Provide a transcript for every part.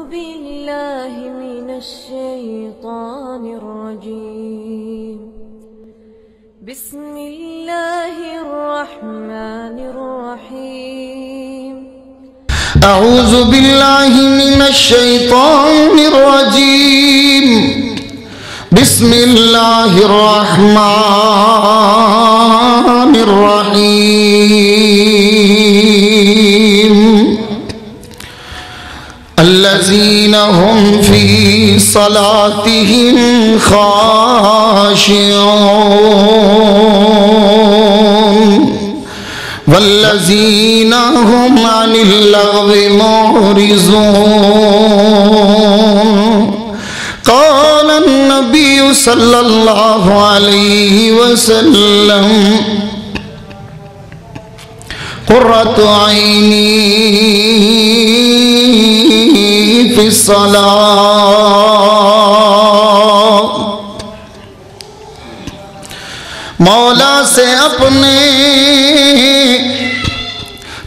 بالله من الشيطان الرجيم بسم الله الرحمن الرحيم أعوذ بالله من الشيطان الرجيم بسم الله الرحمن الرحيم الذين هم في صلاتهم خاشعون والذين هم عن اللغو معرضون قال النبي صلى الله عليه وسلم قرة عيني في الصلاة مولا سے اپنے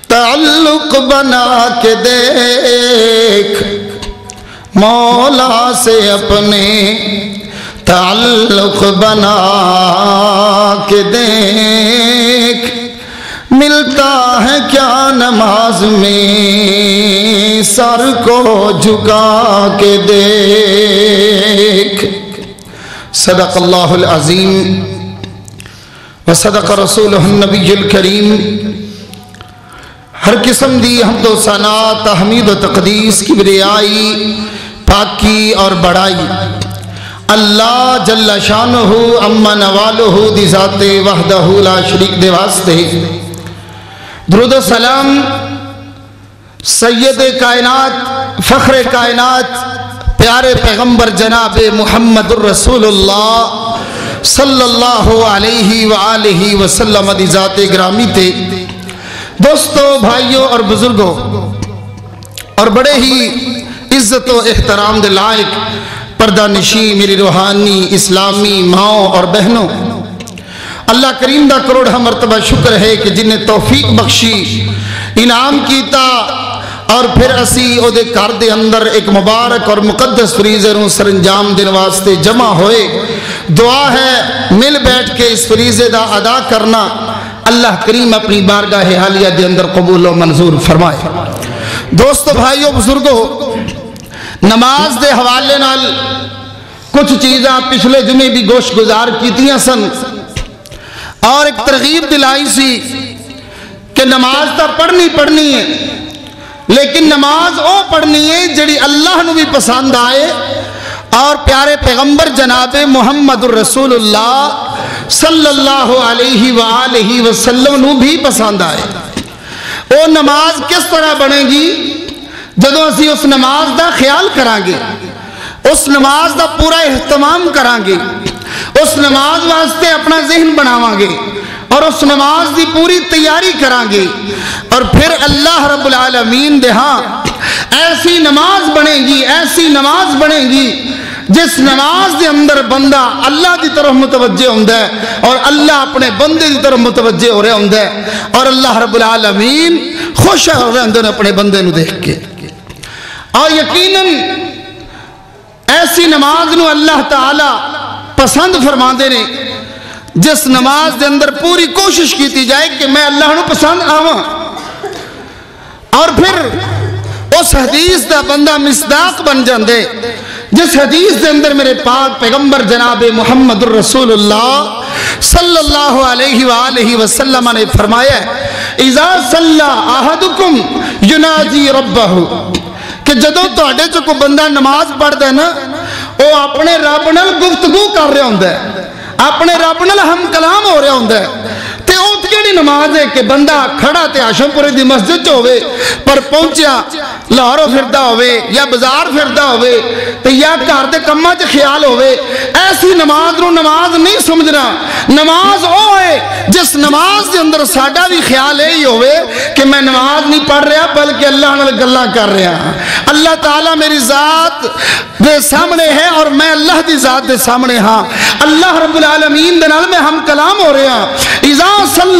تعلق بنا کے دیکھ مولا سے اپنے تعلق بنا کے دیکھ ملتا ہے کیا نماز میں سر کو جھکا کے دیکھ صدق اللہ العظیم وصدق رسولہ النبی الکریم ہر قسم دی حمد و ثنا تحمید و تقدیس کی بریائی پاکی اور بڑائی اللہ جل شانہ اما نوالہ دی ذات وحدہ لا شریک دے واسطے درود و سلام سید کائنات فخر کائنات پیارے پیغمبر جناب محمد الرسول اللہ صلی اللہ علیہ وآلہ وسلم دی ذات گرامی تے دوستو بھائیوں اور بزرگوں اور بڑے ہی عزت و احترام دے لائق پردہ نشی میری روحانی اسلامی ماؤں اور بہنوں اللہ کریم دا کروڑ مرتبہ شکر ہے کہ جن نے توفیق بخشی انعام کیتا اور پھر اسی او دے کار دے اندر ایک مبارک اور مقدس فریضے نوں سر انجام دین واسطے جمع ہوئے دعا ہے مل بیٹھ کے اس فریضے دا ادا کرنا اللہ کریم اپنی بارگاہ حالیہ دے اندر قبول و منظور فرمائے دوستو بھائیوں بزرگوں نماز دے حوالے نال کچھ چیزاں پچھلے جمعے بھی گوش گزار کیتیاں سن اور ایک ترغیب دلائی سی کہ نماز تا پڑھنی ہے لیکن نماز او پڑھنی ہے جڑی اللہ نو بھی پسند آئے اور پیارے پیغمبر جناب محمد الرسول اللہ صلی اللہ علیہ وآلہ وسلم نو بھی پسند آئے او نماز کس طرح بنے گی جدوں اسی اس نماز دا خیال کرانگے اس نماز دا پورا اہتمام کرانگے اس نماز واسطے اپنا ذہن بناوانگے اور اس نماز دی پوری تیاری کرانگے اور پھر اللہ رب العالمین دے ہاں ایسی نماز بنے گی جس نماز دے اندر بندہ اللہ دی طرف متوجہ ہوندہ ہے اور اللہ اپنے بندے دی طرف متوجہ ہو رہے ہوندہ ہے اور اللہ رب العالمین خوش ہو رہے ہوندہ ہے اپنے بندے نو دیکھ کے اور یقیناً ایسی نماز نو اللہ تعالی پسند فرما دے نے جس نماز دے اندر پوری کوشش کیتی جائے کہ میں اللہ نو پسند آواں اور پھر اس حدیث دا بندہ مصداق بن جاندے جس حدیث دے اندر میرے پاک پیغمبر جناب محمد الرسول اللہ صلی اللہ علیہ وآلہ وسلم نے فرمایا اذا صلی احدکم یناجی ربہ کہ جدوں تواڈے چ کوئی بندہ نماز پڑھدا ہے نا او اپنے رب نال گفتگو کر رہا ہوندا ہے اپنے رب نال ہم کلام ہو رہا ہوندا ہے تے او کیڑی نماز ہے کہ بندہ کھڑا تے ہاشم پورے دی مسجد چ ہوے پر پہنچیا لاہوروں پھردا ہوے یا بازار پھردا ہوے تے یا گھر دے کماں چ خیال ہوے ایسی نماز نو نماز نہیں سمجھنا نماز او ہے جس نماز دے اندر ساڈا بھی خیال یہی ہوے کہ میں نماز نہیں پڑھ رہا بلکہ اللہ نال گلاں کر رہا اللہ تعالیٰ میری ذات دے سامنے ہے اور میں اللہ دی ذات دے سامنے ہاں اللہ رب العالمین دے نال میں ہم کلام ہو رہے ہیں اذا صلی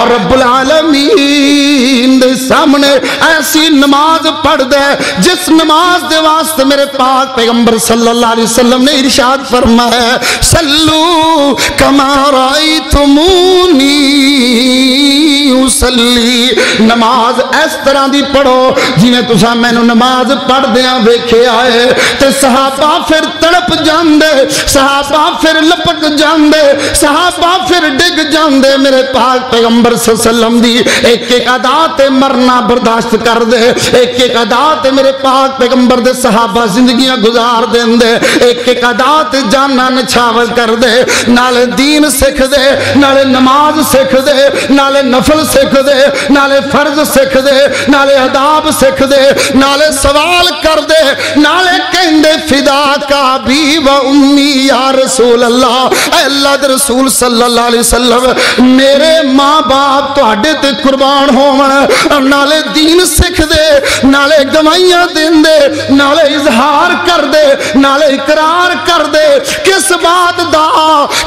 اور رب العالمین دے سامنے ایسی نماز پڑھدا ہے جس نماز دے واسطے میرے پاک پیغمبر صلی اللہ علیہ وسلم نے ارشاد فرمایا صلو کما رأیتمونی اصلی، نماز اس طرح دی پڑھو جویں تساں مینوں نماز پڑھدیاں ویکھیا ہے۔ تے صحابہ پھر تڑپ جاندے، صحابہ پھر لپک جاندے، صحابہ پھر ڈگ جاندے میرے پاک پیغمبر صلی اللہ علیہ وسلم دی ایک ایک ادا تے مرنا برداشت کر دے، ایک ایک ادا تے میرے پاک پیغمبر دے صحابہ زندگیاں گزار دیندے، ایک ایک ادا تے جانا نچھاور کر دے، نالے دین سکھ دے، نالے نماز سکھ دے، نالے نفل سکھ دے، نالے فرض سکھ دے، نالے آداب سکھ دے، نالے سوال کر دے، نالے کہندے فدا کا بھی و امی یا رسول اللہ، اے اللہ دے رسول صلی اللہ علیہ وسلم میرے ماں باپ تواڈے تے قربان ہون، نالے دین سکھ دے، نالے گواہیاں دین دے، نالے اظہار کر دے، نالے اقرار کر دے کس بات دا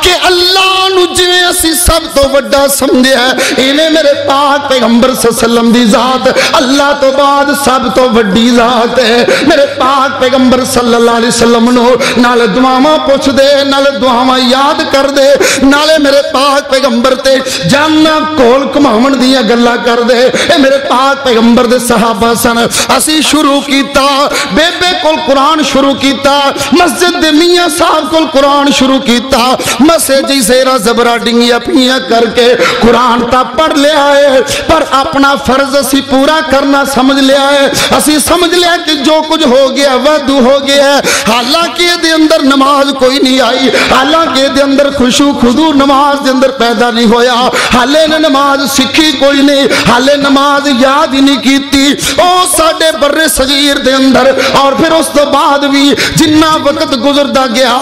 کہ اللہ نو جویں اسی سب تو وڈا سمجھیا ہے ایویں میرے پاک پیغمبر صلی اللہ علیہ وسلم دی ذات اللہ تو بعد سب تو وڈی ذات ہے۔ میرے پاک پیغمبر صلی اللہ علیہ وسلم نو نالے دعاواں پوچھ دے، نالے دعاواں یاد کر دے، نالے میرے پاک پیغمبر تے جاننا کول کماون دیاں گلاں کر دے۔ اے میرے پاک پیغمبر دے صحابہ سن، اسی شروع کیتا بے بے کول قرآن شروع کیتا، مسجد دے میاں صاحب کول قرآن شروع کیتا، مسے جی زیرہ زبرہ ڈنگیاں پیاں کر کے قرآن تا پڑھ لیا ہے، پر اپنا فرض اسی پورا کرنا سمجھ لیا ہے، اسی سمجھ لیا کہ جو کچھ ہو گیا وعدو ہو گیا ہے، حالانکہ دے اندر نماز کوئی نہیں آئی، حالانکہ دے اندر خشوع خضوع نماز دے اندر پیدا نہیں ہویا، حالے نے نماز سکھی کوئی نہیں، حالے نماز یاد ہی نہیں کیتی، او ساڑھے بر صغیر دے اندر اور پھر اس تو بعد بھی جنہ وقت گزردہ گیا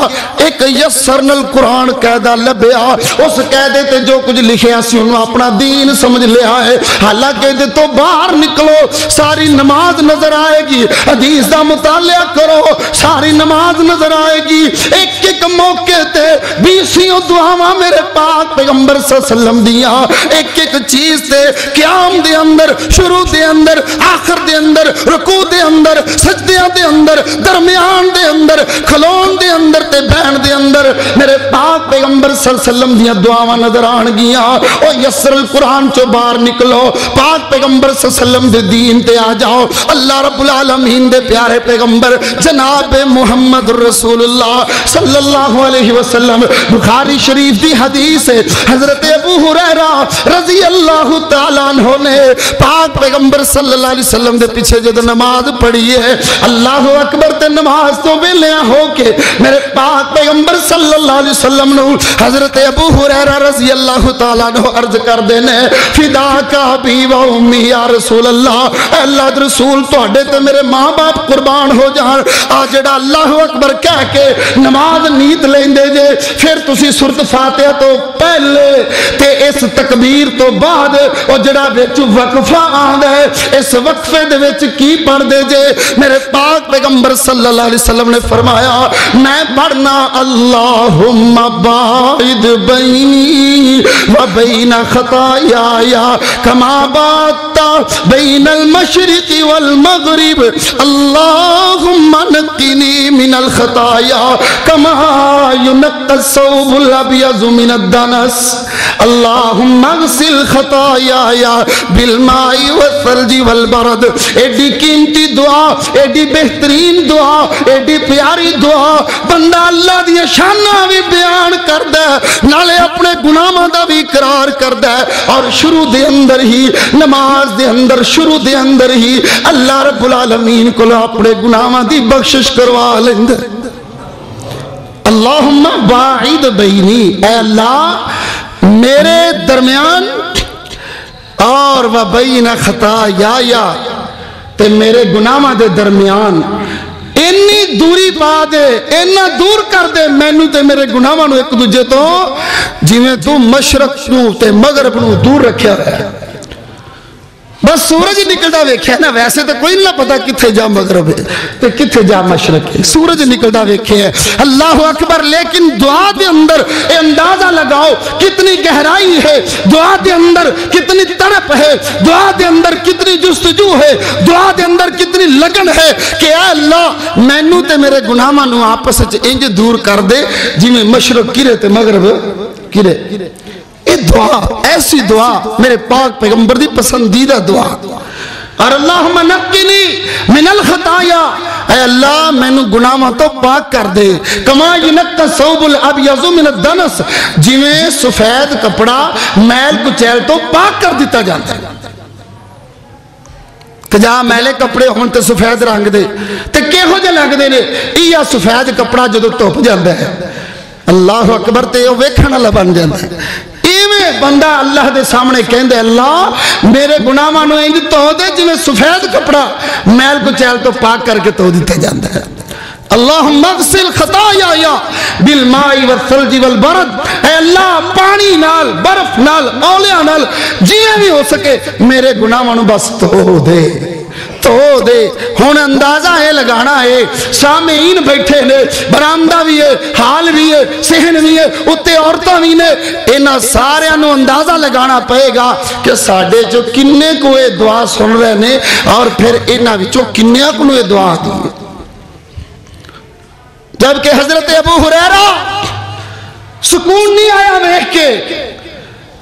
ایک یسرن القرآن قیدہ لبیا، اس قیدے تے جو کچھ لکھیا سی انہوں اپنا دین سمجھ لیا ہے، حالانکہ دے تو باہر نکلو ساری نماز نظر آئے گی، حدیث دا مطالعہ کرو ساری نماز نظر آئے گی، ایک ایک موقع تے بیسیوں دعاواں میرے پاک پیغمبر صلی اللہ علیہ وسلم دیا، ایک ایک چیز تے قیام دے اندر، شروع دے اندر، آخر دے اندر، رکوع دے اندر، سجدیاں دے اندر، درمیان دے اندر، کھلون دے اندر تے بین دے اندر میرے پاک پیغمبر صلی اللہ علیہ وسلم دیا دعاواں نظر آن گیا، او یسر القرآن چو باہر نکلو، پاک پیغمبر صلی اللہ علیہ وسلم دے دین تے آ جاؤ، اللہ رب العالمین دے پیارے پیغمبر جناب محمد رسول اللہ صلی اللہ علیہ وسلم، بخاری شریف دی حدیث ہے، حضرت ابو ہریرہ رضی اللہ تعالیٰ عنہ نے پاک پیغمبر صلی اللہ علیہ وسلم دے پیچھے جد نماز پڑھی ہے، اللہ اکبر تے نماز تو ویلیاں ہو کے میرے پاک پیغمبر صلی اللہ علیہ وسلم نو حضرت ابو ہریرہ رضی اللہ تعالیٰ عنہ عرض کر دینے فدا کا بھی و امی یا رسول اللہ، اے اللہ دے رسول توڑے تے میرے ماں باپ قربان ہو جان، آجڑا اللہ اکبر کہہ کے نماز نیت لیندے جے پھر تسی سورۃ فاتحہ تو پہلے تے اس تکبیر تو بعد او جڑا وچ وقفہ آندا ہے اس وقفے دے وچ کی پڑھ دے جے، میرے پاک پیغمبر صلی اللہ علیہ وسلم نے فرمایا میں پڑھنا اللہم باعد بینی و بین خطایا کما بادتا بین المشرق والمغرب اللہم نقنی من الخطایا کما ینقی الثوب الابیض من الدنس اللہم اغسل خطایا بالماء والثلج والبرد، ایڈی قیمتی دعا، ایڈی بہترین دعا، ایڈی پیاری دعا، بندہ اللہ دی شانہ بھی بیان کردہ ہے نالے اپنے گناہاں دا بھی اقرار کردہ ہے، اور شروع دے اندر ہی نماز دے اندر شروع دے اندر ہی اللہ رب العالمین کو اپنے گناہاں دی بخشش کروا لیندے۔ اللہم باعد بینی، اے اللہ میرے درمیان اور و بین خطایا تے میرے گناہاں دے درمیان اینی دوری پا دے، اینا دور کر دے مینوں تے میرے گناہاں نو ایک دوجے تو جویں تو مشرق نو تے مغرب نو دور رکھیا ہے۔ بس سورج ہی نکلتا ویکھیا نا، ویسے تو کوئی نہیں پتا کتنے جا مغرب ہے تو کتنے جا مشرق ہے، سورج نکلتا ویکھیا. اللہ اکبر. لیکن دعا دے اندر اے اندازہ لگاؤ کتنی گہرائی ہے، دعا دے اندر کتنی تڑپ ہے، دعا دے اندر کتنی جستجو ہے، دعا دے اندر کتنی لگن ہے کہ اے اللہ مینوں تے میرے گناہاں نوں آپس وچ انج دور کر دے جویں مشرق کرے تے مغرب کرے. یہ دعا ایسی دعا میرے پاک پیغمبر دی پسندیدہ دعا. اور اللہم نقنی من الخطایا، اے اللہ میں نو گناہاں تو پاک کر دے. کما ینقى الثوب الابیض من الدنس، جویں سفید کپڑا میل کچیل تو پاک کر دیتا جاتا ہے. کہ جہاں میلے کپڑے ہون تے سفید رنگ دے تے کیہو جے لگ دے نے، یا سفید کپڑا جدو دھپ جاندا ہے اللہ اکبر تے او ویکھن والا بن جاندا ہے. ایویں بندہ اللہ دے سامنے کہندے اللہ میرے گناہاں نوں انج دھو دے جویں سفید کپڑا میل کچیل تو پاک کر کے دھو دتا جاندا ہے. اللہم اغسل خطایا بالماء والثلج والبرد، اے اللہ پانی نال برف نال اولیاء نال جیویں بھی ہو سکے میرے گناہاں نوں بس دھو دے تو دے. ہن اندازہ ہے لگانا ہے، سامعین بیٹھے نے، برآمدہ بھی ہے، حال بھی ہے، صحن بھی ہے، اتے عورتاں بھی نے، انہاں سارے نوں اندازہ لگانا پئے گا کہ ساڈے جو کنے کو یہ دعا سن رہے نے اور پھر انہاں وچوں کنیاں کو یہ دعا دی. جبکہ حضرت ابو ہریرہ سکون نہیں آیا ویکھ کے،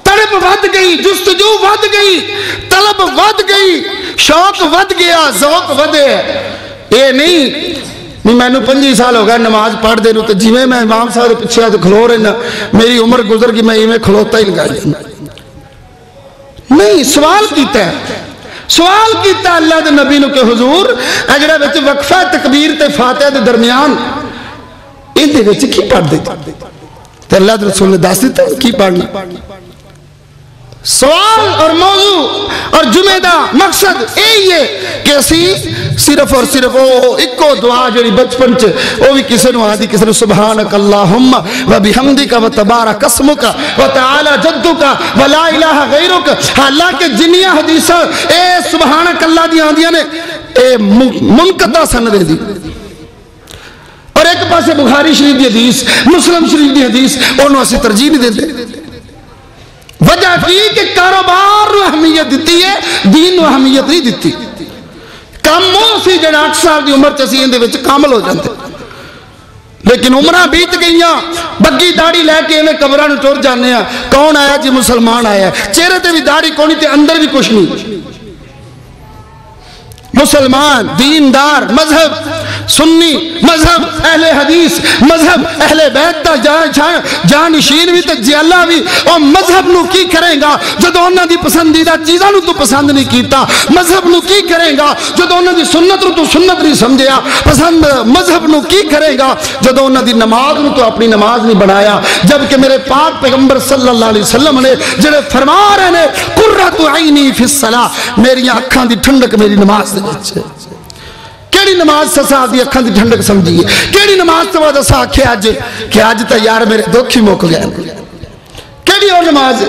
طلب ود گئی، جستجو ود گئی، طلب ود گئی، شوق ود گیا، ذوق ودے. اے نہیں میں نے 25 سال ہو گیا نماز پڑھ دے نو تو جی میں امام صاحب پیچھے آتے کھلو رہنا، میری عمر گزر گئی، میں ایویں کھلوتا ہی لگائی نہیں. سوال کیتا ہے، سوال کیتا اللہ دے نبی نو کہ حضور اجڑا وچ وقفہ تکبیر تے فاتحہ دے درمیان ان دے وچ کی پڑھ دے تے اللہ دے رسول نے دس دیتا کی پڑھنا. سوال اور موضوع اور جمعہ دا مقصد یہی ہے کہ اسی صرف اور صرف ایکو دعا جڑی بچپن چ وہ بھی کسی نو آدھی کسی نو سبحانک اللہم و بحمدک و تبارک اسمک و تعالی جدک و لا الہ غیرک. حالانکہ جنیاں حدیثاں اے سبحانک اللہ دی آندیاں نے اے منقطع سند دی، اور ایک پاسے بخاری شریف دی حدیث، مسلم شریف دی حدیث، انہوں اسی ترجیح نہیں دیتے. وجہ کی کہ کاروبار نو اہمیت دیتی ہے، دین نو اہمیت نہیں دیتی. کاموں سی جڑا 8 سال دی عمر چسی اندے وچ کامل ہو جاندے، لیکن عمرہ بیت گئیاں بگی داڑھی لے کے میں قبراں نو ٹر جانے ہیں. کون آیا جی؟ مسلمان آیا، چہرے تے بھی داڑھی کونی تے اندر بھی کچھ نہیں. مسلمان دیندار، مذہب سنی، مذہب اہل حدیث، مذہب اہل بیت دا جانشین بھی تے جیالہ بھی. اور مذہب نو کی کریں گا جدو انہاں دی پسندیدہ چیزاں نو تو پسند نہیں کیتا؟ مذہب نو کی کریں گا جدو انہاں دی سنت نو تو سنت نہیں سمجھیا پسند؟ مذہب نو کی کریں گا جدو انہاں دی نماز نو تو اپنی نماز نہیں بنایا؟ جبکہ میرے پاک پیغمبر صلی اللہ علیہ وسلم نے جڑے فرما رہے نے قرۃ عینی فی الصلاۃ، میری اکھاں دی ٹھنڈک میری نماز دے وچ. کیڑی نماز سسا دی اکھاں دی ٹھنڈک سمجھیے؟ کیڑی نماز تو بعد اسا آکھے اج کہ اج تے یار میرے دکھ ہی مک گئے؟ کیڑی او نماز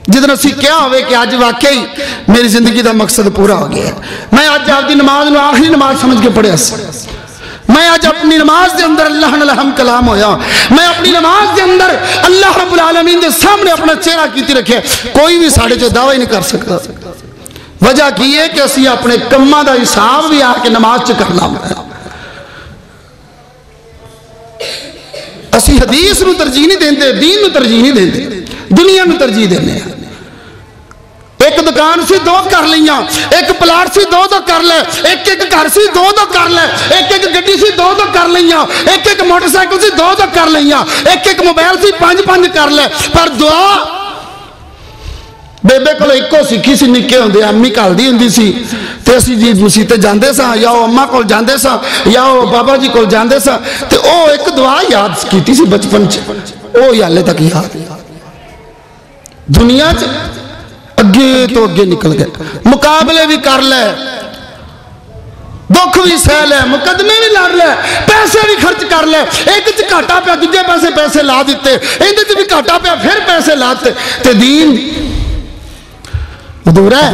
جدن اسی کیا ہوئے کہ اج واقعی میری زندگی دا مقصد پورا ہو گیا ہے؟ میں اج آپ دی نماز نو آخری نماز سمجھ کے پڑھیا سی. میں اج اپنی نماز دے اندر اللہ نال ہم کلام ہویا. میں اپنی نماز دے اندر اللہ رب العالمین دے سامنے اپنا چہرہ کیتی رکھے. کوئی بھی ساڑھے جو دعوی نہیں کر سکتا. وجہ کی ہے کہ اسی اپنے کمہ دا حساب بھی آ کے نماز چ کرنا ہے. اسی حدیث نو ترجیح نہیں دیندے، دین نو ترجیح نہیں دیندے، دنیا نو ترجیح دینے ہیں. ایک دکان سی 2 کر لیاں، ایک پلاٹ سی 2 کر لے، ایک گھر سی 2 کر لے، ایک گڈی سی 2 کر لیاں، ایک موٹر سائیکل سی 2 کر لیاں، ایک موبائل سی 5 کر لے. پر دعا بیبے کو ایکو سکھی سی نکے ہوندے، امی کال دی ہوندی سی تے اسی جی مسیتے جاندے سا یا اماں کول جاندے سا یا بابا جی کول جاندے سا تے او ایک دعا یاد کیتی سی بچپن چ، او ہالے تک یاد. دنیا چ اگے تو اگے نکل گئے، مقابلے بھی کر لے، دکھ بھی سہ لے، مقدمے بھی لڑ لے، پیسے بھی خرچ کر لے. ایک چ گھاٹا پیا دوجے پاسے پیسے لا دیتے، ایندے چ بھی گھاٹا پیا پھر پیسے لاتے تے دین ادھورا ہے.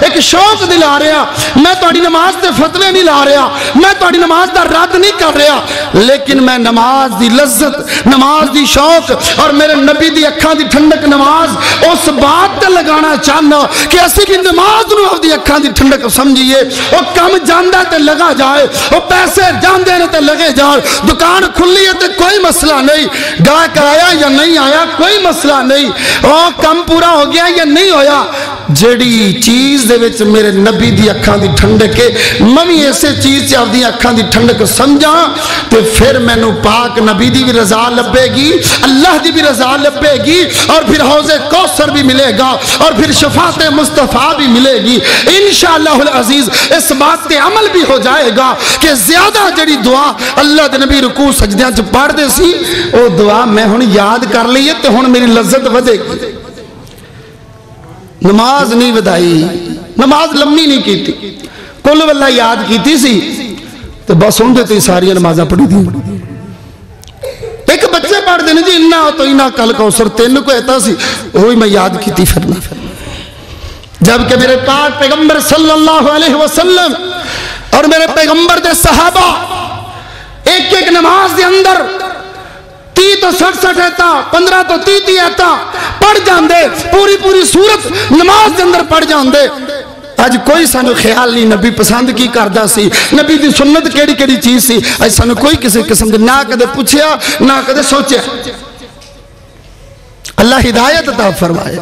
ایک شوق دلا رہا، میں تہاڈی نماز تے فتوے نہیں لا رہا، میں تہاڈی نماز دا رد نہیں کر رہا، لیکن میں نماز دی لذت، نماز دی شوق اور میرے نبی دی اکھاں دی ٹھنڈک نماز اس بات تے لگانا چاہنا کہ اسی بھی نماز نو اپنی اکھاں دی ٹھنڈک سمجھیے۔ وہ کم جاندہ تے لگا جائے، وہ پیسے جاندے نے تے لگے جائے، دکان کھلی ہے تے کوئی مسئلہ نہیں، گاہک آیا یا نہیں آیا کوئی مسئلہ نہیں، وہ کم پورا ہو گیا یا نہیں ہویا، جڑی چیز دے وچ میرے نبی دی اکھاں دی ٹھنڈک ہے میں بھی ایسے چیز سے اپنی اکھاں دی ٹھنڈک سمجھا تو پھر میں نو پاک نبی دی بھی رضا لبے گی، اللہ دی بھی رضا لبے گی، اور پھر حوض کوثر بھی ملے گا، اور پھر شفاعت مصطفیٰ بھی ملے گی انشاءاللہ العزیز۔ اس بات تے عمل بھی ہو جائے گا کہ زیادہ جڑی دعا اللہ دے نبی رکوع سجدیاں چ پڑھ دے سی وہ دعا میں ہن یاد کر لئیے تے ہن میری لذت ودے گی۔ نماز نہیں ودائی، نماز لمبی نہیں کیتی، کل واللہ یاد کیتی سی تو بس ہوں دیتے ساری نمازاں پڑھی دی۔ ایک بچے پڑھ دینے جی انہا تو انہا کل کوثر تین کو ایتا سی وہی میں یاد کیتی پھرنا۔ جبکہ میرے پاک پیغمبر صلی اللہ علیہ وسلم اور میرے پیغمبر دے صحابہ ایک ایک نماز دے اندر 30 تو 67 ایتا 15 تو 30 ایتا پڑھ جاندے، پوری پوری سورت نماز دے اندر پڑھ جاندے۔ آج کوئی سانو خیال نہیں نبی پسند کی کردہ سی، نبی دی سنت کیڑی کیڑی چیز سی، آج سانو کوئی کسی قسم دے نہ کدے پوچھیا نہ کدے سوچیا۔ اللہ ہدایت عطا فرمائے۔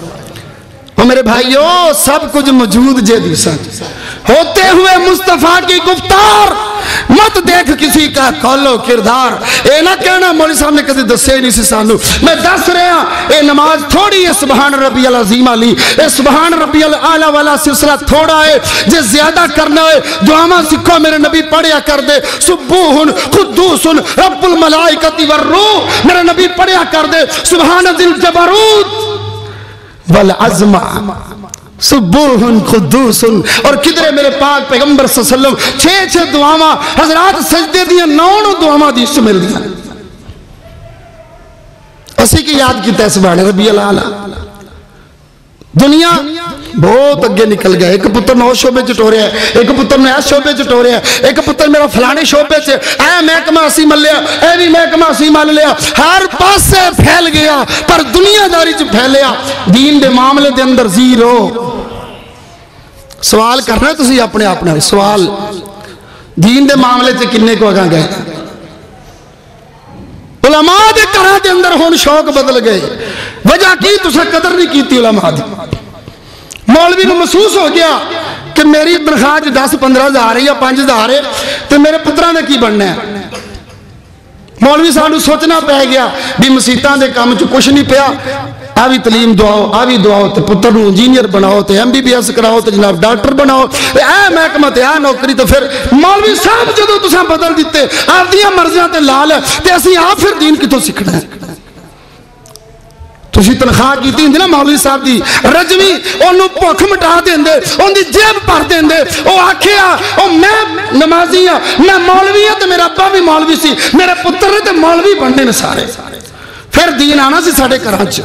اور میرے بھائیو سب کچھ موجود جے دی ساتھ ہوتے ہوئے مصطفیٰ کی گفتار مت دیکھ کسی کا قول و کردار، اے نہ کہنا مولی صاحب نے کسی دسے نہیں سی سانو، میں دس رہا اے نماز تھوڑی ہے سبحان ربی العظیم علی، اے سبحان ربی العالی والا سلسلہ تھوڑا ہے، جے زیادہ کرنا ہے دعاواں سکھو میرے نبی پڑھیا کر دے، سبوہن قدوسن رب الملائکتی والروح، میرے نبی پڑھیا کر دے سبحان ذی الجبروت والعظمہ سبوہن قدوسن، اور کدرے میرے پاک پیغمبر صلی اللہ علیہ وسلم 6 دعاواں حضرات سجدے دیا 9 دعاواں دی شمل دیا، اسی کی یاد کی سبحان ربی العالی۔ دنیا بہت اگے نکل گیا، ایک پتر میں شعبے چٹو رہا ہے، ایک پتر میں اس شعبے چٹو رہا ہے، ایک پتر میرا فلانے شعبے سے اے محکمہ اسی مل لیا، اے بھی محکمہ اسی مل لیا، ہر پاس سے پھیل گیا پر دنیا داری چ پھیلیا، دین دے معاملے دے اندر زیرو۔ سوال کرنا ہے تسی اپنے اپنے سوال، دین دے معاملے سے کنے کو آگاں گئے؟ علماء دے کرا دے اندر ہون شوق بدل گئے، وجہ کی تسا قدر نہیں کیتی علماء دی۔ مولوی کو محسوس ہو گیا کہ میری تنخواہ 10-15 ہزار ہے یا 5 ہزار ہے تو میرے پترہ نے کی بڑھنا ہے۔ مولوی صاحب سوچنا پہ گیا بھی مسیطان دے کام چو کچھ نہیں پیا، آوی تعلیم دعاؤ، آوی دعاؤ تے پتر نو انجینئر بناؤ تے MBBS کراؤ تے جناب ڈاکٹر بناؤ، اے محکمہ تے اے نوکری، تو پھر مولوی صاحب جدو تساں بدل دیتے آپ دیا مرضیاں تے لال ہے تے اسی آپ پھر دین کی تو سکھنا ہے۔ تسی تنخواہ کی تین دینا مولوی صاحب دی رجوی انہوں پوکھ مٹا دین دے، ان دی جیب پر دین دے، او آکھیا او میں نمازی ہاں، میں مولوی ہاں تو میرا ابا بھی مولوی سی، میرے پتر نے تو مولوی بننے نے سارے، پھر دین آنا سی ساڑھے کراچ،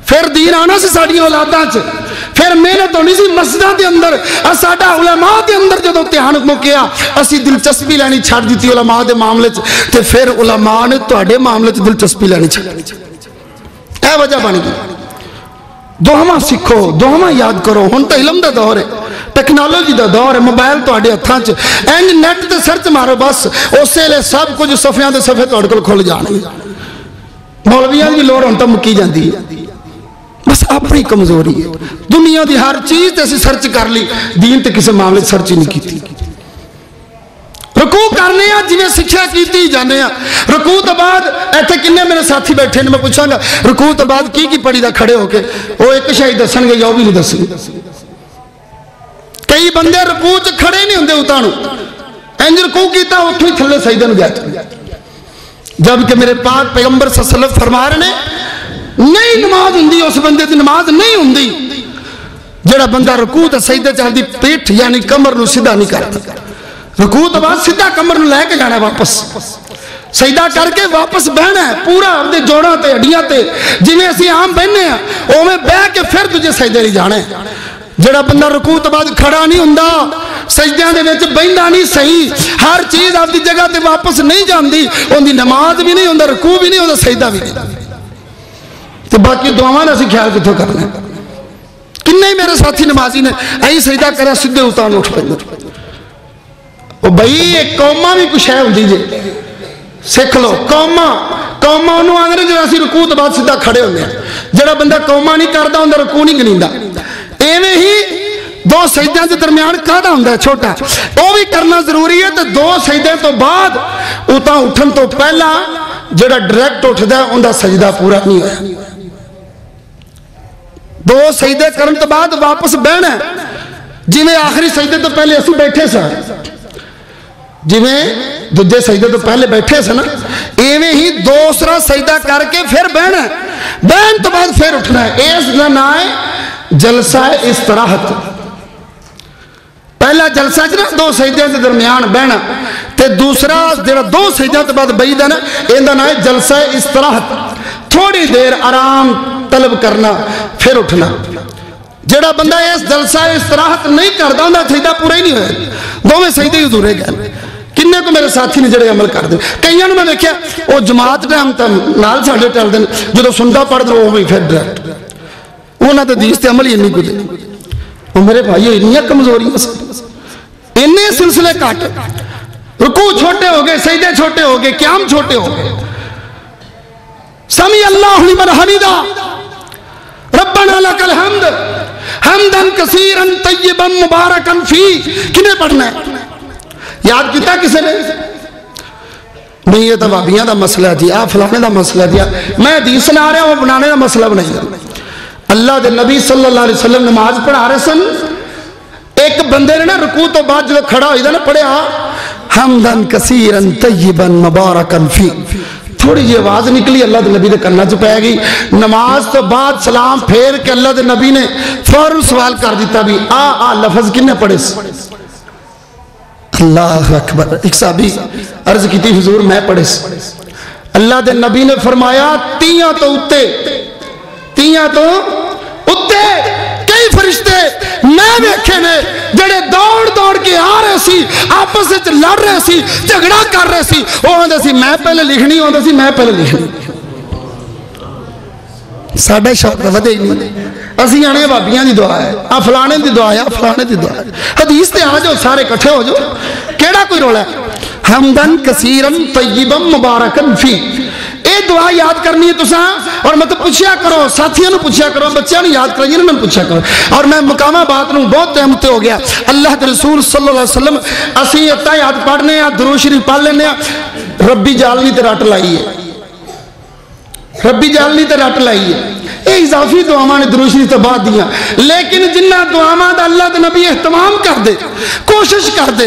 پھر دین آنا سی ساڑھی اولاداں چ، پھر محنت ہونی سی مسجداں دے اندر، ساڈا علماء دے اندر جدو امتحان مکیا اسی دلچسپی لینی چھڑ دیتی علماء دے معاملے چ، تے پھر علماء نے تواڈے معاملے چ دلچسپی لینی چھڑ دیتی۔ اے وجہ بن گئی، دعاواں سکھو، دعاواں یاد کرو، ہن تے علم دا دور ہے، ٹیکنالوجی دا دور ہے، موبائل تواڈے ہتھاں چ، اینج نیٹ تے سرچ مارو بس اسے لے سب کچھ صفحیاں دے صفحے تواڈے کول کھل جانے۔ مولویاں دی لوڑ ہن تے مکی جاندی ہے، بس اپنی کمزوری ہے، دنیا دی ہر چیز تے اسی سرچ کر لی، دین تے کسے معاملے سرچ ہی نہیں کیتی۔ رکوع کرنے ہیں جنہیں سکھیا کیتی جانے ہیں، رکوع تو بعد ایتھے کنے میرے ساتھی بیٹھے ہیں، میں پوچھاں گا رکوع تو بعد کی پڑی دا کھڑے ہو کے وہ ایک شاہی دسن گے یا وہ بھی نہیں دسن گے۔ کئی بندے رکوع چ کھڑے نہیں ہوندے اتانو، انج رکوع کیتا اتھوں ہی تھلے سجدے نو گیا، جبکہ میرے پاک پیغمبر صلی اللہ علیہ وسلم فرما رہے ہیں نہیں نماز ہوندی اس بندے دی نماز نہیں ہوندی جڑا بندہ رکوع تے سجدے چ دی پیٹھ یعنی کمر نو سیدھا نہیں کرتا، رکوع تو بعد سیدھا کمر نو لے کے جانا واپس، سجدہ کر کے واپس بہنا ہے پورا اپنے جوڑاں تے ہڈیاں تے جویں اسی عام بہنے ہیں اوویں بہ کے پھر تجھے سجدے نہیں جانا ہے جڑا بندہ رکوع تو بعد کھڑا نہیں ہوندا سجدیاں دے وچ بہندا نہیں صحیح ہر چیز اپنی جگہ تے واپس نہیں جاندی اون دی نماز بھی نہیں ہوندا رکوع بھی نہیں ہوندا سجدہ بھی نہیں تے باقی دعاواں دا اسی خیال کتھوں کرنا ہے کنے ہی میرے ساتھی نمازی نے ائی سجدہ کریا سیدھے اتان اٹھ پیندے او بھائی ایک قوماں بھی کچھ ہے ہوندی جے سکھ لو قوماں انہوں آندے نے جڑا اسی رکوع تو بعد سیدھا کھڑے ہوندے ہیں جڑا بندہ قوماں نہیں کردا ہوندا رکوع نہیں گنیندا ایویں ہی دو سجدیاں کے درمیان کھڑا ہوندا ہے چھوٹا وہ بھی کرنا ضروری ہے تو دو سجدے تو بعد اتاں اٹھن تو پہلا جڑا ڈائریکٹ اٹھدا ہے اوندا سجدہ پورا نہیں ہویا دو سجدے کرن تو بعد واپس بہنا ہے جویں آخری سجدے تو پہلے اسی بیٹھے سا جویں دوجے سجدے تو پہلے بیٹھے سا نا ایویں ہی دوسرا سجدہ کر کے پھر بہنا ہے بہن تو بعد پھر اٹھنا ہے اس کا نام ہے جلسہ استراحت پہلا جلسہ نا دو سجدے کے درمیان بہنا تے دوسرا جڑا دو سجدے تو بعد بیٹھنا نا ایندا نام ہے جلسہ استراحت تھوڑی دیر آرام طلب کرنا پھر اٹھنا جڑا بندہ اس جلسہ استراحت نہیں کرتا ہوندا سجدہ پورا ہی نہیں ہویا دوویں سجدے ہی ادھورے گئے کنے کو میرے ساتھی نے جڑے عمل کر دے کئیاں نوں میں دیکھیا او جماعت ٹائم تے نال ساڈے چل دے جدوں سندا پڑھ دے اوویں پھر ڈائریکٹ انہاں تے حدیث تے عمل ہی نہیں کوئی او میرے بھائیو انیاں کمزوریاں اننے سلسلے کٹ رکوع چھوٹے ہو گئے سجدے چھوٹے ہو گئے قیام چھوٹے ہو گئے سمی اللہ لمن حمیدہ ربنا لک الحمد حمدا کثیرا طیبا مبارکا فی کنے پڑھنا ہے یاد کیتا کسے نے نہیں یہ تو وابیاں دا مسئلہ جی آپ فلانے دا مسئلہ جی میں حدیث سنا رہا ہوں وہ بنانے دا مسئلہ بنائی اللہ دے نبی صلی اللہ علیہ وسلم نماز پڑھا رہے سن ایک بندے نے نا رکوع تو بعد جو کھڑا ہوئی دا نا پڑھیا حمدا کثیرا طیبا مبارکا فی تھوڑی جی آواز نکلی اللہ دے نبی دے کرنا چ پہ گئی نماز تو بعد سلام پھیر کے اللہ دے نبی نے فوراً سوال کر دیتا بھی آ لفظ کنے پڑھے اللہ اکبر ایک صحابی عرض کی تھی حضور میں پڑھے اللہ دے نبی نے فرمایا تیاں تو اتے کئی فرشتے میں دیکھے نے جڑے دوڑ کے آ رہے سی آپس سے لڑ رہے سی جھگڑا کر رہے سی وہ ہوندے سی میں پہلے لکھنی ہوندے سی میں پہلے لکھنی ساڈا شوق ودے ہی نہیں اسی آنے بابیاں دی دعا ہے آ فلانے دی دعا ہے آ فلانے دی دعا ہے حدیث تے آ جاؤ سارے کٹھے ہو جاؤ کیڑا کوئی رولا ہے حمدن کثیرا طیبا مبارکا فی اے دعا یاد کرنی ہے تساں اور میں تو پوچھیا کرو ساتھیاں نو پوچھیا کرو بچیاں نو یاد کرو جنہاں میں پوچھیا کرو اور میں مقامہ بات نو بہت تہمتے ہو گیا اللہ کے رسول صلی اللہ علیہ وسلم اسی اتنا یاد پڑھنے ہیں درود شریف پڑھ لینے ہیں ربی جالنی تے رٹ لائی ہے ربی جالنی تے رٹ لائی ہے اے اضافی دعاواں نے درود شریف تو بعد دیا لیکن جنہ دعاواں دا اللہ دے نبی اہتمام کر دے کوشش کر دے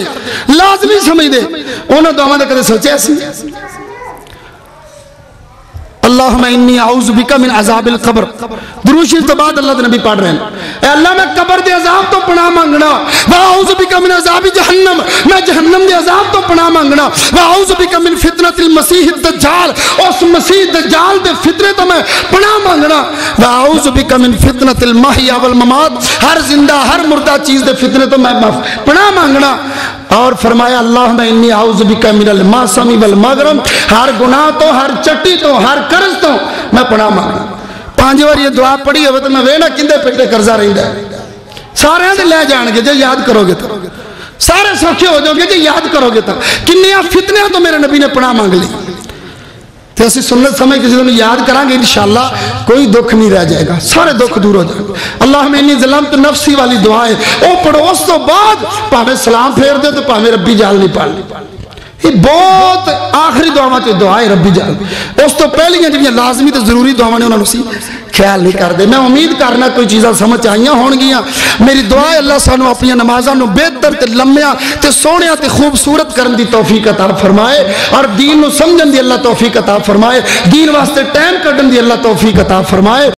لازمی سمجھ دے انہاں دعاواں دا کدے سوچیا سی اللہم انی اعوذ بکا من عذاب القبر درود شریف تو بعد اللہ دے نبی پڑھ رہے ہیں اے اللہ میں قبر دے عذاب تو پناہ مانگنا واعوذ بکا من عذاب جہنم میں جہنم دے عذاب تو پناہ مانگنا واعوذ بکا من فتنۃ المسیح الدجال اس مسیح دجال دے فتنے تو میں پناہ مانگنا واعوذ بکا من فتنۃ المحیا والممات ہر زندہ ہر مردہ چیز دے فتنے تو میں پناہ مانگنا اور فرمایا اللہم انی اعوذ بکا من المعصم والمغرم ہر گناہ تو ہر چٹی تو ہر قرض تو میں پناہ مانگنا 5 بار یہ دعا پڑھی ہوئے تو میں وینا کندے پہ قرضہ رہی ہے سارے دے لے جان گے جو یاد کرو گے تو سارے سوکھے ہو جاؤ گے جو یاد کرو گے تو کنیاں فتنیاں تو میرے نبی نے پناہ مانگ لی تو اسی سنت سمجھ کسی دن یاد کریں گے انشاءاللہ کوئی دکھ نہیں رہ جائے گا سارے دکھ دور ہو جائیں گے اللہم انی ظلمت نفسی والی دعائیں او پڑھو اس تو بعد پاہمیں سلام پھیر دے تو پاہمیں ربی جال نہیں پڑھ لی یہ بہت آخری دعاواں تے دعائیں ربی جال اس تو پہلی ہیں جب لازمی تے ضروری دعاواں نے انہوں نے خیال نہیں کر دے میں امید کرنا کوئی چیزاں سمجھ آئیاں ہون گیاں میری دعا ہے اللہ سانو اپنی نمازاں نو بہتر تے لمحیاں تے سونیاں تے خوبصورت کرن دی توفیق عطا فرمائے اور دین نو سمجھن دی اللہ توفیق عطا فرمائے دین واسطے ٹائم کڈن دی اللہ توفیق عطا فرمائے